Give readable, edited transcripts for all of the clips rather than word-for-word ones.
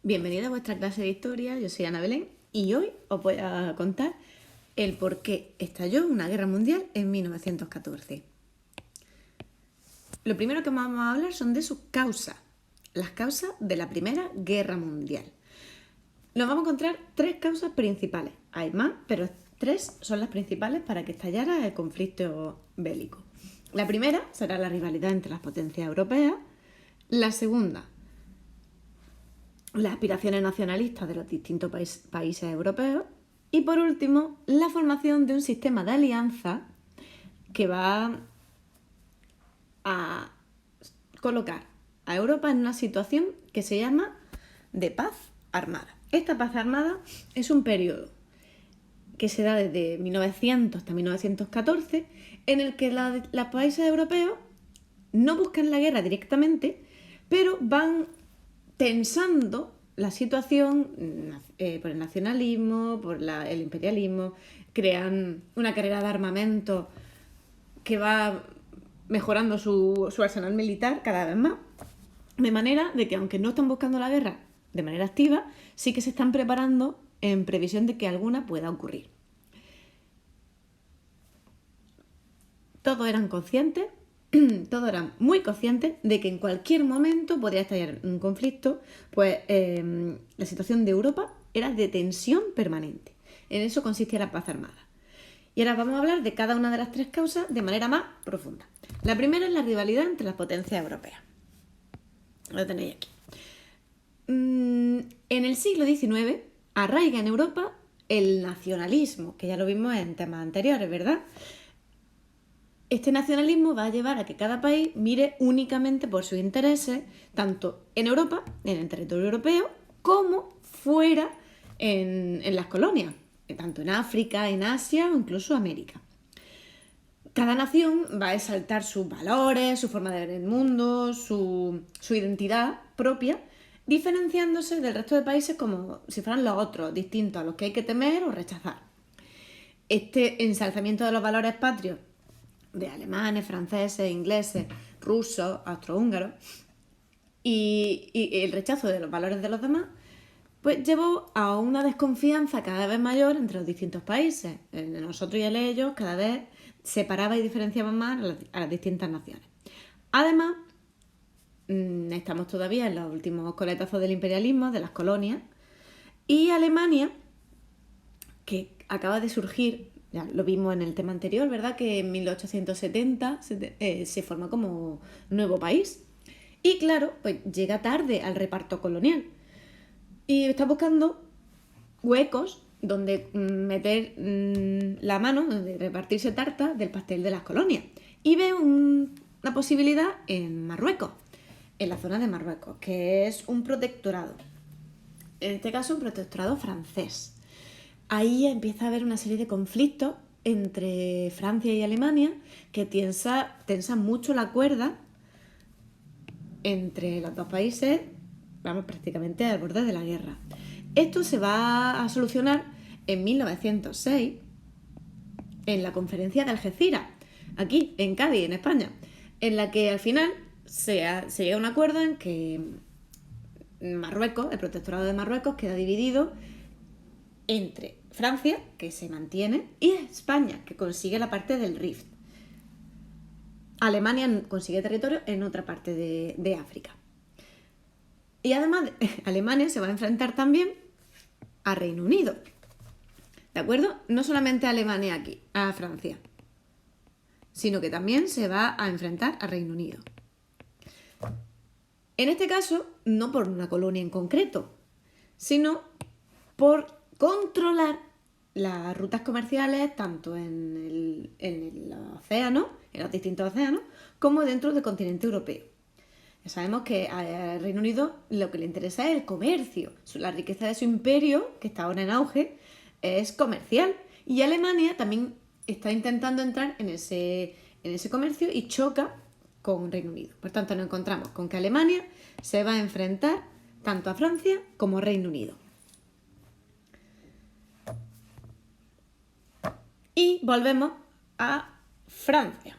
Bienvenida a vuestra clase de historia, yo soy Ana Belén y hoy os voy a contar el por qué estalló una guerra mundial en 1914. Lo primero que vamos a hablar son de sus causas, las causas de la Primera Guerra Mundial. Nos vamos a encontrar tres causas principales, hay más, pero tres son las principales para que estallara el conflicto bélico. La primera será la rivalidad entre las potencias europeas, la segunda, las aspiraciones nacionalistas de los distintos países europeos y por último la formación de un sistema de alianza que va a colocar a Europa en una situación que se llama de paz armada. Esta paz armada es un periodo que se da desde 1900 hasta 1914 en el que los países europeos no buscan la guerra directamente, pero van tensando la situación por el nacionalismo, por el imperialismo, crean una carrera de armamento que va mejorando su arsenal militar cada vez más, de manera de que aunque no están buscando la guerra de manera activa, sí que se están preparando en previsión de que alguna pueda ocurrir. Todos eran conscientes, todos eran muy conscientes de que en cualquier momento podría estallar un conflicto, pues la situación de Europa era de tensión permanente. En eso consistía la paz armada. Y ahora vamos a hablar de cada una de las tres causas de manera más profunda. La primera es la rivalidad entre las potencias europeas. Lo tenéis aquí. En el siglo XIX arraiga en Europa el nacionalismo, que ya lo vimos en temas anteriores, ¿verdad? Este nacionalismo va a llevar a que cada país mire únicamente por sus intereses, tanto en Europa, en el territorio europeo, como fuera en las colonias, tanto en África, en Asia o incluso América. Cada nación va a exaltar sus valores, su forma de ver el mundo, su identidad propia, diferenciándose del resto de países como si fueran los otros, distintos a los que hay que temer o rechazar. Este ensalzamiento de los valores patrios de alemanes, franceses, ingleses, rusos, austrohúngaros y el rechazo de los valores de los demás, pues llevó a una desconfianza cada vez mayor entre los distintos países. Nosotros y ellos cada vez separaba y diferenciaba más a las distintas naciones. Además, estamos todavía en los últimos coletazos del imperialismo, de las colonias, y Alemania, que acaba de surgir, ya lo vimos en el tema anterior, ¿verdad? Que en 1870 se forma como nuevo país. Y claro, pues llega tarde al reparto colonial. Y está buscando huecos donde meter la mano, donde repartirse tarta del pastel de las colonias. Y ve una posibilidad en Marruecos, en la zona de Marruecos, que es un protectorado. En este caso, un protectorado francés. Ahí empieza a haber una serie de conflictos entre Francia y Alemania que tensan mucho la cuerda entre los dos países, vamos, prácticamente al borde de la guerra. Esto se va a solucionar en 1906 en la conferencia de Algeciras, aquí en Cádiz, en España, en la que al final se llega a un acuerdo en que Marruecos, el protectorado de Marruecos, queda dividido entre Francia, que se mantiene, y España, que consigue la parte del Rift. Alemania consigue territorio en otra parte de África. Y además, Alemania se va a enfrentar también a Reino Unido. ¿De acuerdo? No solamente a Alemania aquí, a Francia, sino que también se va a enfrentar a Reino Unido. En este caso, no por una colonia en concreto, sino por controlar las rutas comerciales tanto en el océano, en los distintos océanos, como dentro del continente europeo. Ya sabemos que al Reino Unido lo que le interesa es el comercio. La riqueza de su imperio, que está ahora en auge, es comercial. Y Alemania también está intentando entrar en ese comercio y choca con Reino Unido. Por tanto, nos encontramos con que Alemania se va a enfrentar tanto a Francia como a Reino Unido. Y volvemos a Francia,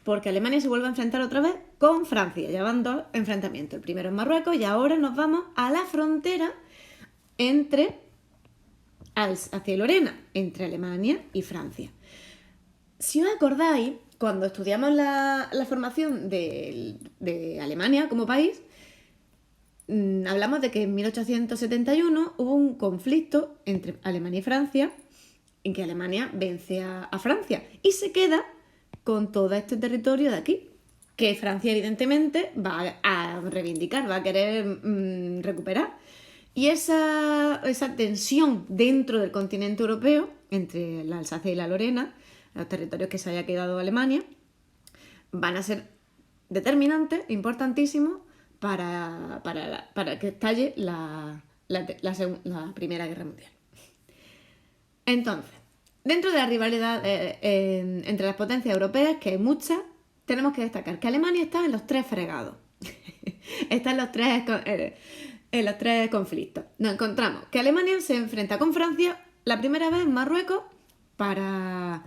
porque Alemania se vuelve a enfrentar otra vez con Francia. Ya van 2 enfrentamientos. El primero en Marruecos y ahora nos vamos a la frontera entre Alsacia y Lorena, entre Alemania y Francia. Si os acordáis, cuando estudiamos la formación de Alemania como país, hablamos de que en 1871 hubo un conflicto entre Alemania y Francia, en que Alemania vence a Francia y se queda con todo este territorio de aquí, que Francia evidentemente va a reivindicar, va a querer recuperar. Y esa tensión dentro del continente europeo, entre la Alsacia y la Lorena, los territorios que se haya quedado Alemania, van a ser determinantes, importantísimos, para que estalle la Primera Guerra Mundial. Entonces, dentro de la rivalidad entre las potencias europeas, que hay muchas, tenemos que destacar que Alemania está en los 3 fregados. Está en los tres conflictos. Nos encontramos que Alemania se enfrenta con Francia la primera vez en Marruecos para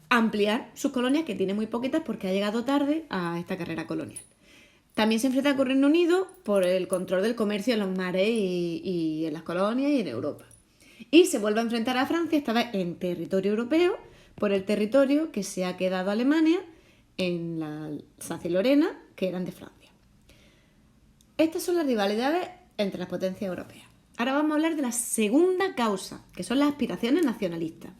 ampliar sus colonias, que tiene muy poquitas porque ha llegado tarde a esta carrera colonial. También se enfrenta con Reino Unido por el control del comercio en los mares y en las colonias y en Europa. Y se vuelve a enfrentar a Francia, esta vez en territorio europeo, por el territorio que se ha quedado Alemania en la Alsacia y Lorena, que eran de Francia. Estas son las rivalidades entre las potencias europeas. Ahora vamos a hablar de la segunda causa, que son las aspiraciones nacionalistas.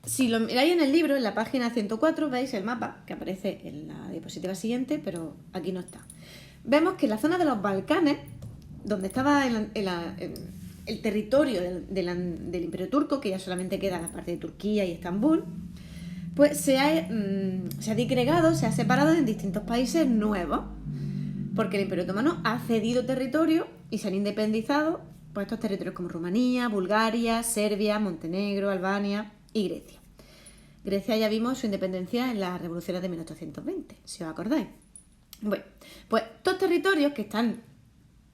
Si lo miráis en el libro, en la página 104, veis el mapa que aparece en la diapositiva siguiente, pero aquí no está. Vemos que en la zona de los Balcanes, donde estaba el territorio del Imperio Turco, que ya solamente queda la parte de Turquía y Estambul, pues se ha disgregado, se ha separado en distintos países nuevos, porque el Imperio Otomano ha cedido territorio y se han independizado pues, estos territorios como Rumanía, Bulgaria, Serbia, Montenegro, Albania y Grecia. Grecia ya vimos su independencia en las revoluciones de 1820, si os acordáis. Bueno, pues estos territorios que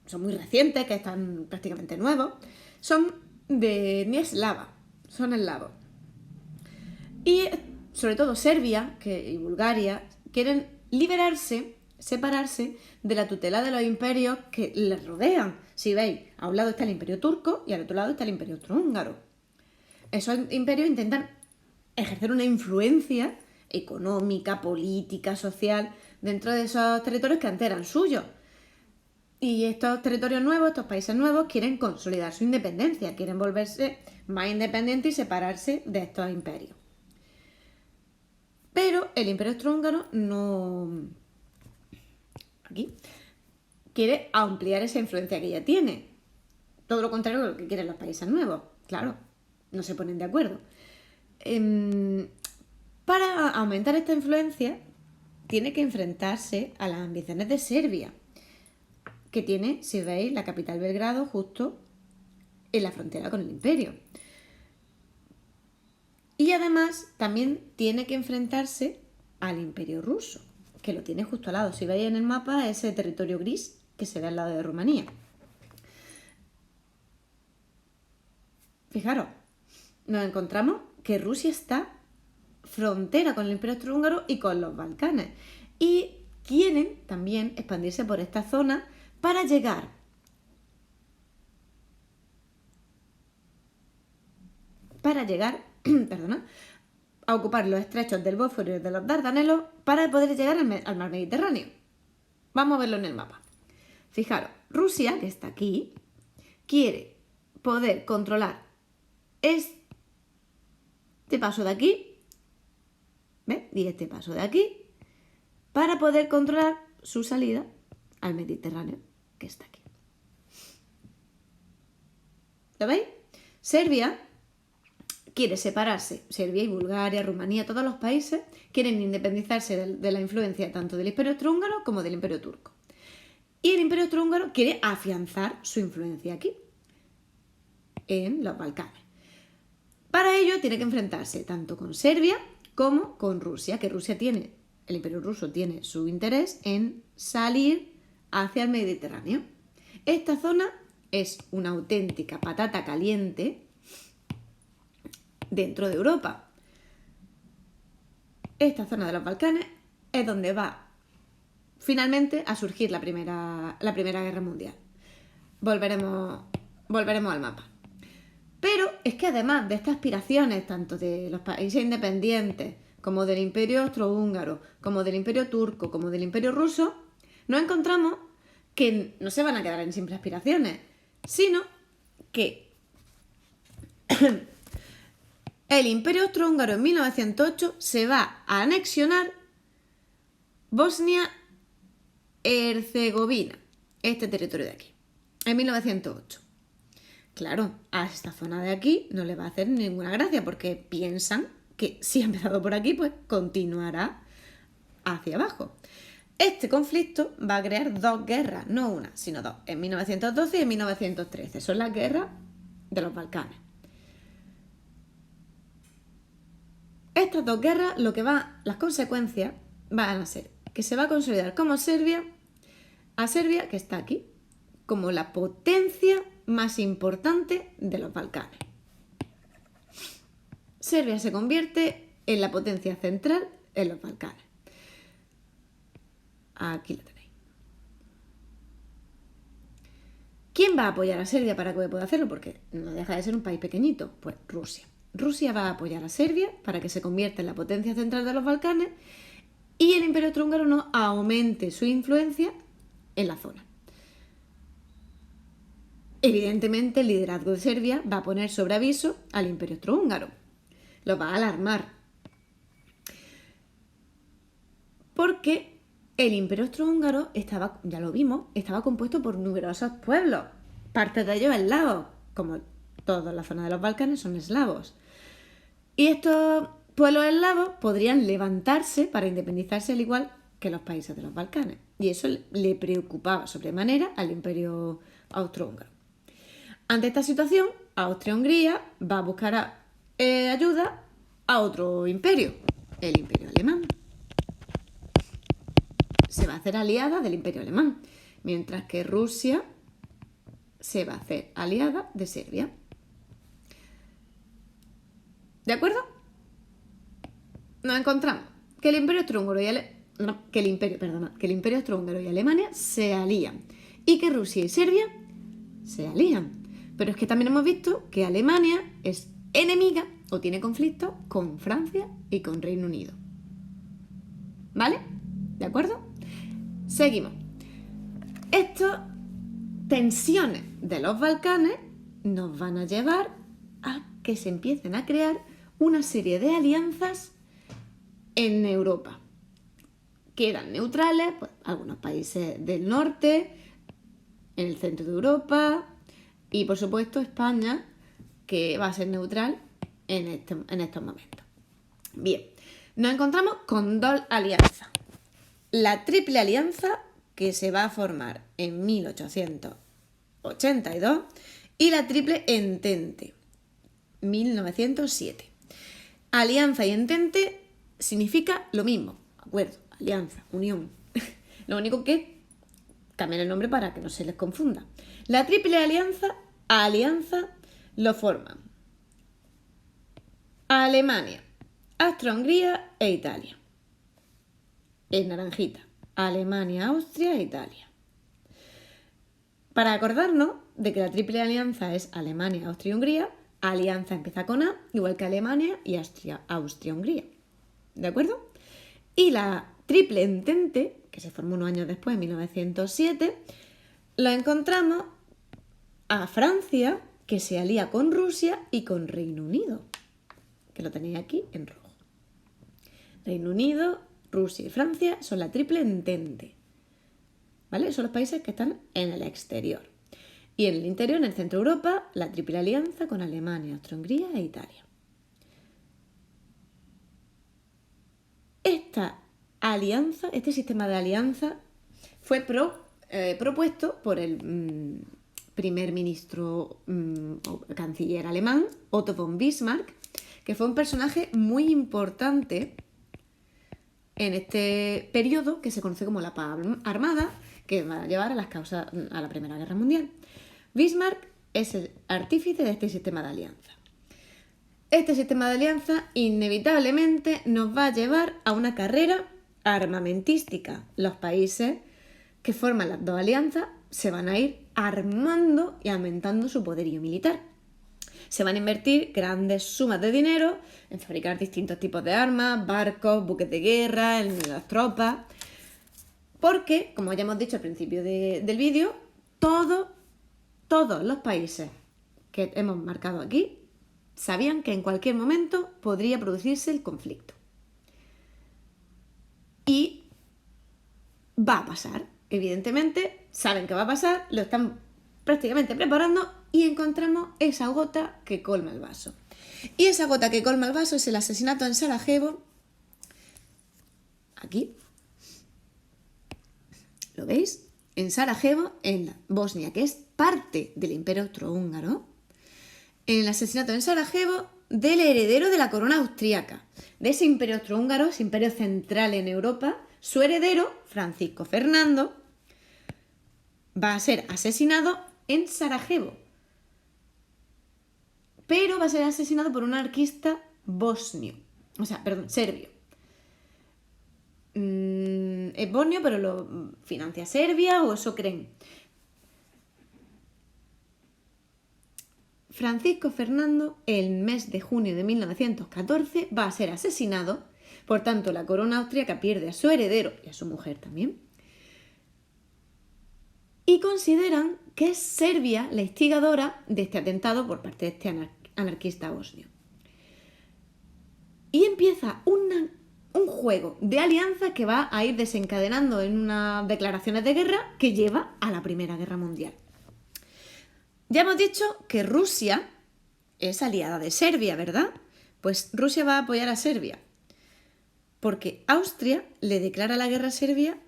son muy recientes, que están prácticamente nuevos, son de etnia eslava, son eslavos. Y sobre todo Serbia y Bulgaria quieren separarse de la tutela de los imperios que les rodean. Si veis, a un lado está el Imperio Turco y al otro lado está el Imperio Austrohúngaro. Esos imperios intentan ejercer una influencia económica, política, social dentro de esos territorios que antes eran suyos. Y estos territorios nuevos, estos países nuevos, quieren consolidar su independencia, quieren volverse más independientes y separarse de estos imperios. Pero el Imperio Austrohúngaro quiere ampliar esa influencia que ya tiene. Todo lo contrario de lo que quieren los países nuevos. Claro, no se ponen de acuerdo. Para aumentar esta influencia, tiene que enfrentarse a las ambiciones de Serbia, que tiene, si veis, la capital Belgrado justo en la frontera con el imperio. Y además también tiene que enfrentarse al imperio ruso, que lo tiene justo al lado. Si veis en el mapa, ese territorio gris que se ve al lado de Rumanía. Fijaros, nos encontramos que Rusia está frontera con el Imperio Austrohúngaro y con los Balcanes. Y quieren también expandirse por esta zona para llegar a ocupar los estrechos del Bósforo y de los Dardanelos para poder llegar al mar Mediterráneo. Vamos a verlo en el mapa. Fijaros, Rusia, que está aquí, quiere poder controlar este paso de aquí, ¿ves? Y este paso de aquí, para poder controlar su salida al Mediterráneo, que está aquí. ¿Lo veis? Serbia quiere separarse. Serbia y Bulgaria, Rumanía, todos los países quieren independizarse de la influencia tanto del Imperio Austrohúngaro como del Imperio Turco. Y el Imperio Austrohúngaro quiere afianzar su influencia aquí, en los Balcanes. Para ello tiene que enfrentarse tanto con Serbia como con Rusia, que el Imperio Ruso tiene su interés en salir hacia el Mediterráneo. Esta zona es una auténtica patata caliente dentro de Europa. Esta zona de los Balcanes es donde va finalmente a surgir la Primera Guerra Mundial. Volveremos al mapa. Pero es que además de estas aspiraciones, tanto de los países independientes, como del Imperio Austrohúngaro, como del Imperio Turco, como del Imperio Ruso, nos encontramos que no se van a quedar en simples aspiraciones, sino que el Imperio Austrohúngaro en 1908 se va a anexionar Bosnia-Herzegovina, este territorio de aquí, en 1908. Claro, a esta zona de aquí no le va a hacer ninguna gracia porque piensan que si ha empezado por aquí, pues continuará hacia abajo. Este conflicto va a crear dos guerras, no una, sino dos, en 1912 y en 1913. Son las guerras de los Balcanes. Estas dos guerras, las consecuencias van a ser que se va a consolidar como Serbia, que está aquí, como la potencia más importante de los Balcanes. Serbia se convierte en la potencia central en los Balcanes. Aquí lo tenéis. ¿Quién va a apoyar a Serbia para que pueda hacerlo? Porque no deja de ser un país pequeñito. Pues Rusia. Rusia va a apoyar a Serbia para que se convierta en la potencia central de los Balcanes y el Imperio Austrohúngaro no aumente su influencia en la zona. Evidentemente, el liderazgo de Serbia va a poner sobre aviso al Imperio Austrohúngaro. Lo va a alarmar. Porque el Imperio Austrohúngaro estaba, ya lo vimos, estaba compuesto por numerosos pueblos. Parte de ellos eslavos, como toda la zona de los Balcanes son eslavos. Y estos pueblos eslavos podrían levantarse para independizarse al igual que los países de los Balcanes. Y eso le preocupaba sobremanera al Imperio Austrohúngaro. Ante esta situación, Austria-Hungría va a buscar ayuda a otro imperio, el Imperio Alemán. Se va a hacer aliada del Imperio Alemán, mientras que Rusia se va a hacer aliada de Serbia. ¿De acuerdo? Nos encontramos que el Imperio Austrohúngaro y Alemania se alían y que Rusia y Serbia se alían. Pero es que también hemos visto que Alemania es enemiga o tiene conflictos con Francia y con Reino Unido. ¿Vale? ¿De acuerdo? Seguimos. Estas tensiones de los Balcanes nos van a llevar a que se empiecen a crear una serie de alianzas en Europa. Quedan neutrales, pues, algunos países del norte, en el centro de Europa y, por supuesto, España, que va a ser neutral en estos momentos. Bien, nos encontramos con dos alianzas. La Triple Alianza, que se va a formar en 1882, y la Triple Entente, 1907. Alianza y Entente significa lo mismo, acuerdo, alianza, unión. Lo único que cambian el nombre para que no se les confunda. La Triple Alianza lo forman Alemania, Austria-Hungría e Italia. En naranjita, Alemania, Austria e Italia. Para acordarnos de que la Triple Alianza es Alemania, Austria y Hungría, alianza empieza con A, igual que Alemania y Austria-Hungría. ¿De acuerdo? Y la Triple Entente, que se formó unos años después, en 1907, la encontramos a Francia, que se alía con Rusia y con Reino Unido, que lo tenéis aquí en rojo. Reino Unido, Rusia y Francia son la Triple Entente. ¿Vale? Son los países que están en el exterior. Y en el interior, en el centro de Europa, la Triple Alianza con Alemania, Austria-Hungría e Italia. Esta alianza, este sistema de alianza, fue propuesto por el primer ministro o canciller alemán, Otto von Bismarck, que fue un personaje muy importante en este periodo que se conoce como la paz armada, que va a llevar a la Primera Guerra Mundial. Bismarck es el artífice de este sistema de alianza. Este sistema de alianza inevitablemente nos va a llevar a una carrera armamentística. Los países que forman las dos alianzas se van a ir armando y aumentando su poderío militar. Se van a invertir grandes sumas de dinero en fabricar distintos tipos de armas, barcos, buques de guerra, en las tropas. Porque, como ya hemos dicho al principio del vídeo, todos los países que hemos marcado aquí sabían que en cualquier momento podría producirse el conflicto. Y va a pasar. Evidentemente, saben que va a pasar, lo están prácticamente preparando y encontramos esa gota que colma el vaso. Y esa gota que colma el vaso es el asesinato en Sarajevo. Aquí. ¿Lo veis? En Sarajevo, en Bosnia, que es parte del Imperio Austrohúngaro. En el asesinato en Sarajevo del heredero de la corona austríaca. De ese Imperio Austrohúngaro, ese imperio central en Europa, su heredero, Francisco Fernando, va a ser asesinado en Sarajevo. Pero va a ser asesinado por un anarquista serbio. Es bosnio, pero lo financia Serbia, o eso creen. Francisco Fernando, el mes de junio de 1914, va a ser asesinado. Por tanto, la corona austríaca pierde a su heredero y a su mujer también. Y consideran que es Serbia la instigadora de este atentado por parte de este anarquista bosnio. Y empieza un juego de alianza que va a ir desencadenando en unas declaraciones de guerra que lleva a la Primera Guerra Mundial. Ya hemos dicho que Rusia es aliada de Serbia, ¿verdad? Pues Rusia va a apoyar a Serbia, porque Austria le declara la guerra a Serbia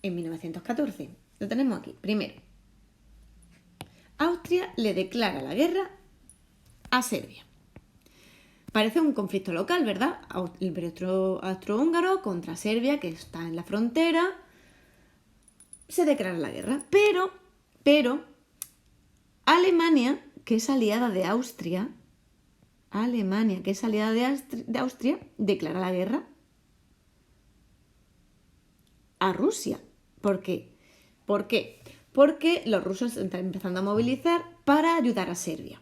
en 1914. Lo tenemos aquí. Primero, Austria le declara la guerra a Serbia. Parece un conflicto local, ¿verdad? El Imperio Austrohúngaro contra Serbia, que está en la frontera, se declara la guerra. Pero Alemania, que es aliada de Austria, declara la guerra a Rusia. ¿Por qué? Porque los rusos están empezando a movilizar para ayudar a Serbia.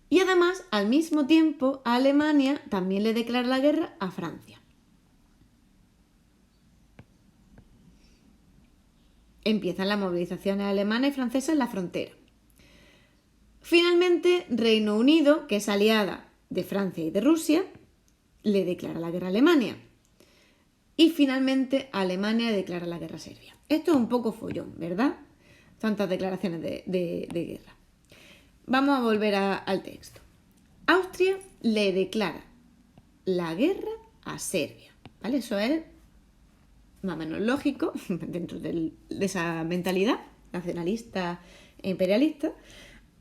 Y además, al mismo tiempo, Alemania también le declara la guerra a Francia. Empiezan las movilizaciones alemanas y francesas en la frontera. Finalmente, Reino Unido, que es aliada de Francia y de Rusia, le declara la guerra a Alemania. Y finalmente, Alemania declara la guerra a Serbia. Esto es un poco follón, ¿verdad? Tantas declaraciones de guerra. Vamos a volver al texto. Austria le declara la guerra a Serbia, ¿vale? Eso es más o menos lógico dentro de esa mentalidad nacionalista e imperialista,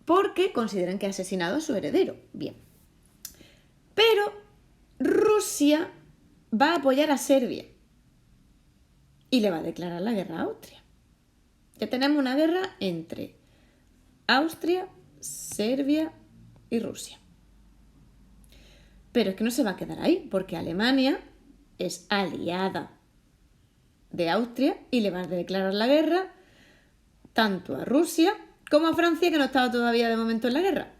porque consideran que ha asesinado a su heredero. Bien. Pero Rusia va a apoyar a Serbia y le va a declarar la guerra a Austria. Ya tenemos una guerra entre Austria, Serbia y Rusia. Pero es que no se va a quedar ahí, porque Alemania es aliada de Austria y le va a declarar la guerra tanto a Rusia como a Francia, que no estaba todavía de momento en la guerra.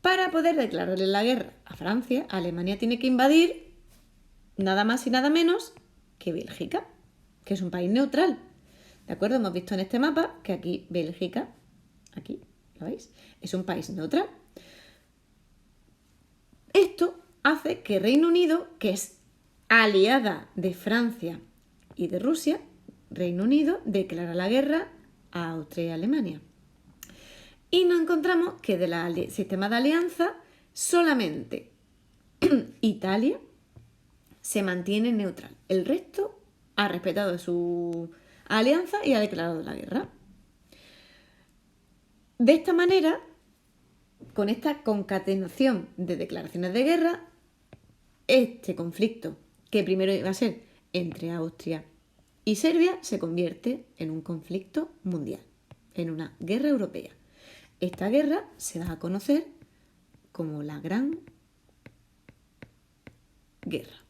Para poder declararle la guerra a Francia, Alemania tiene que invadir nada más y nada menos que Bélgica, que es un país neutral. ¿De acuerdo? Hemos visto en este mapa que aquí Bélgica, aquí, ¿lo veis? Es un país neutral. Esto hace que Reino Unido, que es aliada de Francia y de Rusia, Reino Unido declara la guerra a Austria y Alemania. Y nos encontramos que del sistema de alianza solamente Italia se mantiene neutral. El resto ha respetado su alianza y ha declarado la guerra. De esta manera, con esta concatenación de declaraciones de guerra, este conflicto, que primero iba a ser entre Austria y Serbia, se convierte en un conflicto mundial, en una guerra europea. Esta guerra se da a conocer como la Gran guerra.